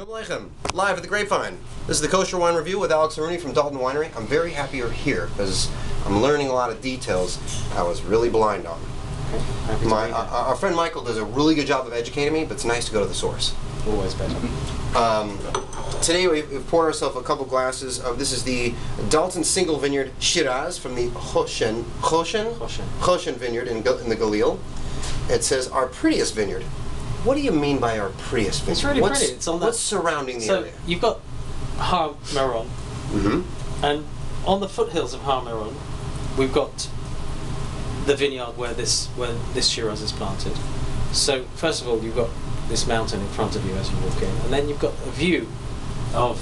Shalom Aleichem, live at the Grapevine. This is the Kosher Wine Review with Haruni from Dalton Winery. I'm very happy you're here because I'm learning a lot of details I was really blind on. Okay. Our friend Michael does a really good job of educating me, but it's nice to go to the source. Always better. Today we've poured ourselves a couple glasses of, this is the Dalton Single Vineyard Shiraz from the Kosher Vineyard in the Galil. It says our prettiest vineyard. What do you mean by our prettiest vineyard? It's really pretty. It's on what's surrounding the area? So you've got Har Meron, and on the foothills of Har Meron, we've got the vineyard where this Shiraz is planted. So first of all, you've got this mountain in front of you as you walk in, and then you've got a view of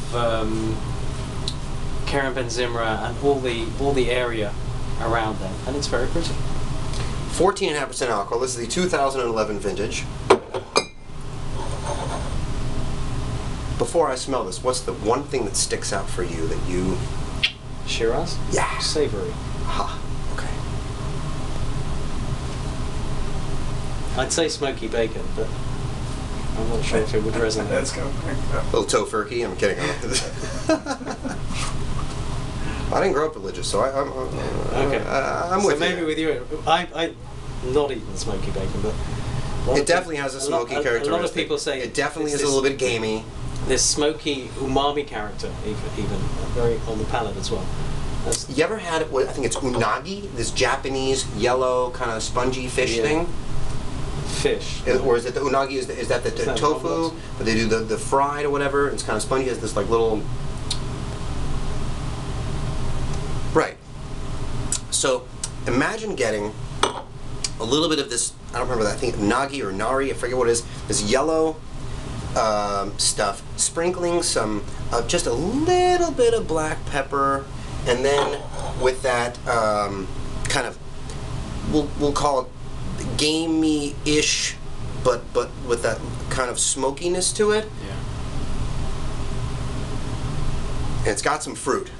Kerem Ben Zimra and all the area around there, and it's very pretty. 14.5% alcohol. This is the 2011 vintage. Before I smell this, what's the one thing that sticks out for you that you... Shiraz? Yeah. Savory. Aha. Okay. I'd say smoky bacon, but I'm not sure if it would resonate. Let's go. A little tofurkey. I'm kidding. I didn't grow up religious, so I'm with you. So maybe with you, I'm not eating smoky bacon, but it definitely has a smoky characteristic. A lot of people say it definitely is a little bit gamey. This smoky umami character, even very on the palate as well. You ever had what I think it's unagi, this Japanese yellow kind of spongy fish thing? Fish. Or is it the unagi? Is that the tofu? But they do the fried or whatever. It's kind of spongy. It's this like little. Right. So imagine getting a little bit of this. I don't remember that. I think nagi or nari. I forget what it is. This yellow stuff, sprinkling some just a little bit of black pepper, and then with that kind of we'll call it gamey-ish, but with that kind of smokiness to it. Yeah. And it's got some fruit.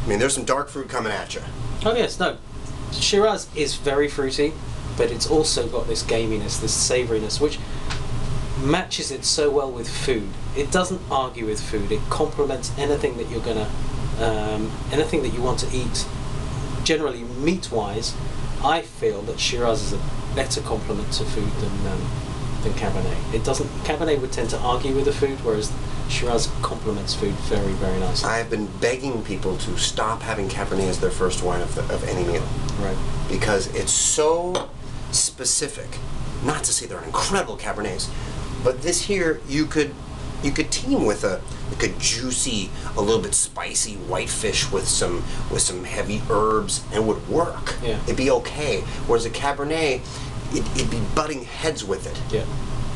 I mean, there's some dark fruit coming at you. Oh yes, no. Shiraz is very fruity, but it's also got this gaminess, this savouriness, which matches it so well with food. It doesn't argue with food. It complements anything that you're gonna, anything that you want to eat. Generally, meat-wise, I feel that Shiraz is a better complement to food than Cabernet. It doesn't. Cabernet would tend to argue with the food, whereas Shiraz complements food very, very nicely. I've been begging people to stop having Cabernet as their first wine of any meal. Right. Because it's so specific. Not to say they're incredible Cabernets, but this here you could team with a juicy, a little bit spicy white fish with some heavy herbs, and it would work. Yeah. It'd be okay. Whereas a Cabernet, it'd be butting heads with it. Yeah.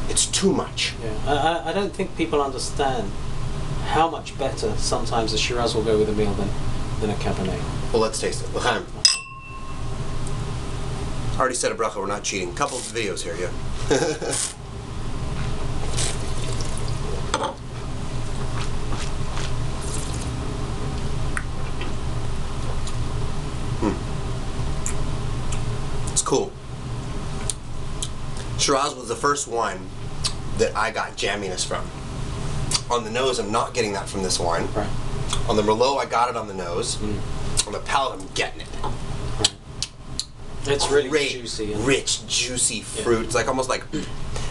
It's too much. Yeah. I don't think people understand how much better sometimes a Shiraz will go with a meal than a Cabernet. Well, let's taste it. L'chaim. Already said a bracha. We're not cheating. Couple of videos here, yeah. It's cool. Shiraz was the first wine that I got jamminess from. On the nose, I'm not getting that from this wine. Right. On the Merlot, I got it on the nose. On the palate, I'm getting it. It's really Great, juicy. And rich, juicy fruit. It's like almost like,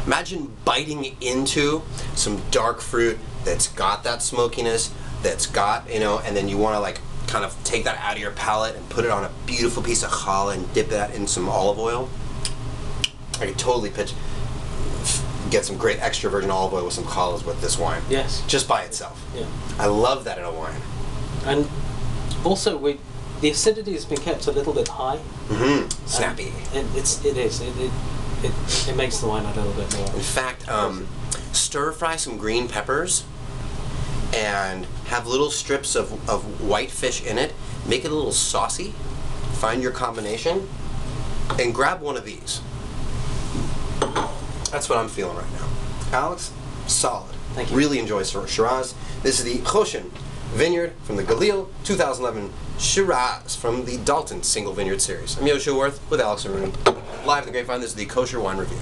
imagine biting into some dark fruit that's got that smokiness, that's got, and then you want to like kind of take that out of your palate and put it on a beautiful piece of challah and dip that in some olive oil. I could totally get some great extra virgin olive oil with some challahs with this wine. Yes. Just by itself. Yeah. I love that in a wine. And also, the acidity has been kept a little bit high. Snappy. It makes the wine a little bit more. In fact, stir fry some green peppers and have little strips of white fish in it. Make it a little saucy. Find your combination and grab one of these. That's what I'm feeling right now. Alex, solid. Thank you. Really enjoy Shiraz. This is the Kosher Vineyard from the Galil 2011 Shiraz from the Dalton Single Vineyard Series. I'm Yehoshua Werth with Haruni. Live at the Grapevine. This is the Kosher Wine Review.